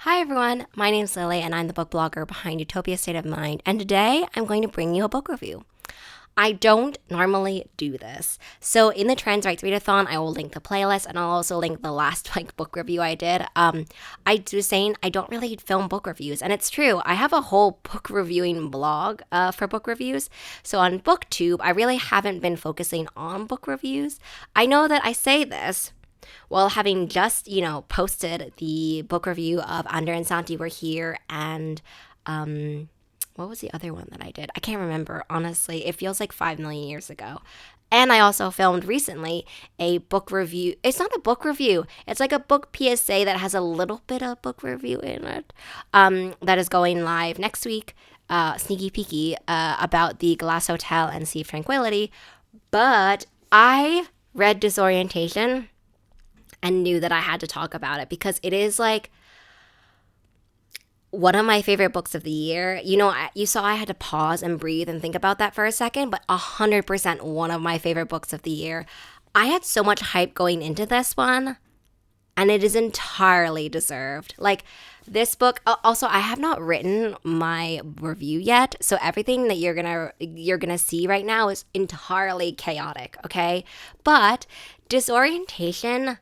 Hi everyone, my name's Lily and I'm the book blogger behind Utopia State of Mind, and today I'm going to bring you a book review. I don't normally do this. So in the Trends Rights Readathon, I will link the playlist and I'll also link the last book review I did. I was saying I don't really film book reviews, and it's true. I have a whole book reviewing blog for book reviews. So on BookTube, I really haven't been focusing on book reviews. I know that I say this while having just, posted the book review of Under and Santi Were Here and what was the other one that I did? I can't remember, honestly. It feels like 5 million years ago. And I also filmed recently a book review. It's not a book review. It's like a book PSA that has a little bit of book review in it. That is going live next week, sneaky peeky, about the Glass Hotel and Sea of Tranquility. But I read Disorientation and knew that I had to talk about it because it is like one of my favorite books of the year. You saw I had to pause and breathe and think about that for a second, but 100% one of my favorite books of the year. I had so much hype going into this one, and it is entirely deserved. Like, this book, also, I have not written my review yet, so everything that you're gonna see right now is entirely chaotic, okay? But Disorientation,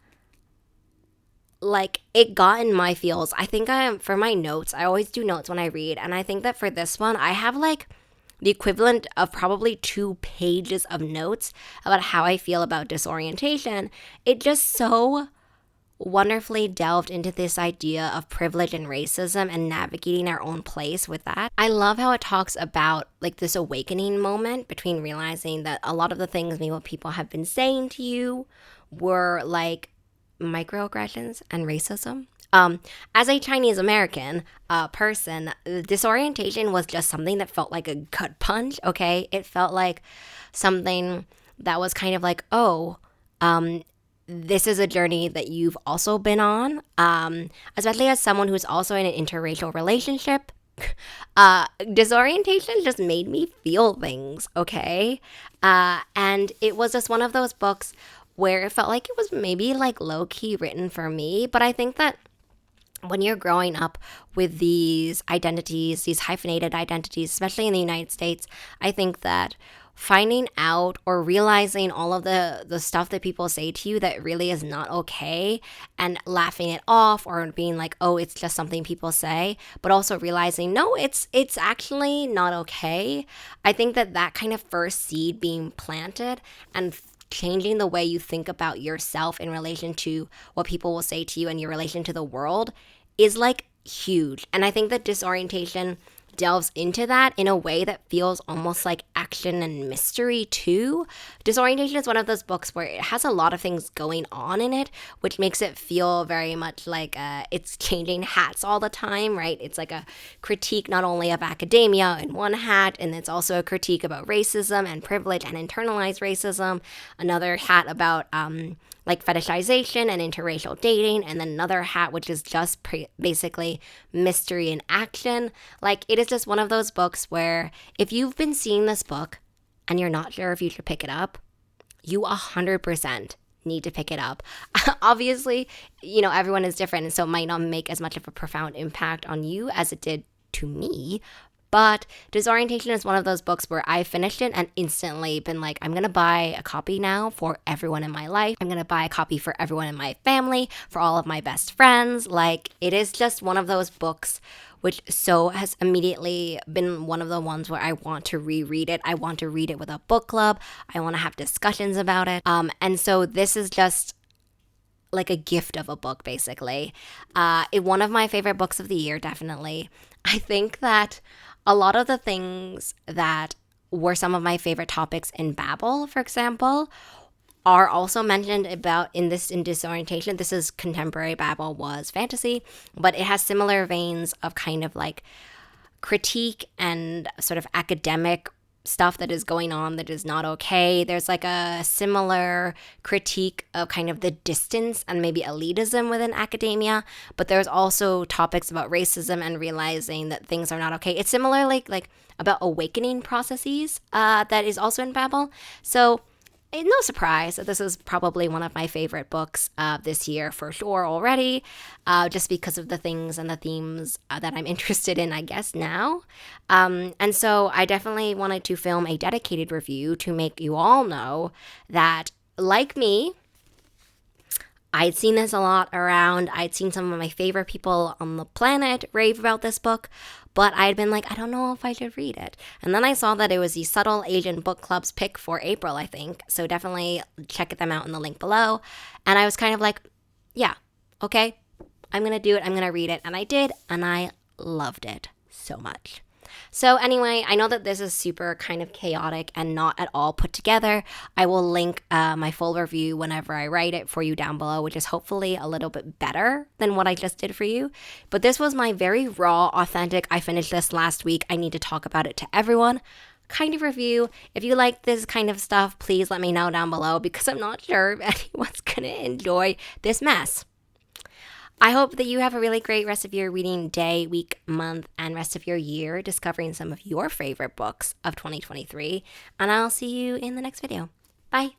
it got in my feels. I think for my notes, I always do notes when I read, and I think that for this one, I have the equivalent of probably 2 pages of notes about how I feel about disorientation. It just so wonderfully delved into this idea of privilege and racism and navigating our own place with that. I love how it talks about this awakening moment between realizing that a lot of the things maybe what people have been saying to you were microaggressions and racism. As a Chinese American person, disorientation was just something that felt like a gut punch, okay? It felt like something that was kind of this is a journey that you've also been on, especially as someone who's also in an interracial relationship. Disorientation just made me feel things, okay? And it was just one of those books where it felt like it was maybe low-key written for me. But I think that when you're growing up with these identities, these hyphenated identities, especially in the United States, I think that finding out or realizing all of the stuff that people say to you that really is not okay and laughing it off or being like, oh, it's just something people say, but also realizing, no, it's actually not okay. I think that kind of first seed being planted and changing the way you think about yourself in relation to what people will say to you and your relation to the world is huge. And I think that Disorientation delves into that in a way that feels almost like action and mystery too. Disorientation is one of those books where it has a lot of things going on in it, which makes it feel very much like it's changing hats all the time, right? It's like a critique not only of academia in one hat, and it's also a critique about racism and privilege and internalized racism. Another hat about fetishization and interracial dating, and then another hat which is just basically mystery and action. It is just one of those books where if you've been seeing this book and you're not sure if you should pick it up, you 100% need to pick it up. Obviously, everyone is different, and so it might not make as much of a profound impact on you as it did to me. But Disorientation is one of those books where I finished it and instantly been like, I'm going to buy a copy now for everyone in my life. I'm going to buy a copy for everyone in my family, for all of my best friends. It is just one of those books which so has immediately been one of the ones where I want to reread it. I want to read it with a book club. I want to have discussions about it. And so this is just like a gift of a book, basically. One of my favorite books of the year, definitely. I think that a lot of the things that were some of my favorite topics in Babel, for example, are also mentioned about in Disorientation. This is contemporary Babel was fantasy, but it has similar veins of kind of critique and sort of academic stuff that is going on that is not okay. There's a similar critique of kind of the distance and maybe elitism within academia, but there's also topics about racism and realizing that things are not okay. It's similar like about awakening processes that is also in Babel. So no surprise that this is probably one of my favorite books this year for sure already, just because of the things and the themes that I'm interested in, I guess, now. And so I definitely wanted to film a dedicated review to make you all know that, like me, I'd seen this a lot around. I'd seen some of my favorite people on the planet rave about this book, but I'd been like, I don't know if I should read it. And then I saw that it was the Subtle Asian Book Club's pick for April, I think. So definitely check them out in the link below. And I was kind of like, yeah, okay, I'm going to do it. I'm going to read it. And I did, and I loved it so much. So anyway, I know that this is super kind of chaotic and not at all put together. I will link my full review whenever I write it for you down below, which is hopefully a little bit better than what I just did for you. But this was my very raw, authentic, I finished this last week, I need to talk about it to everyone kind of review. If you like this kind of stuff, please let me know down below, because I'm not sure if anyone's going to enjoy this mess. I hope that you have a really great rest of your reading day, week, month, and rest of your year, discovering some of your favorite books of 2023. And I'll see you in the next video. Bye.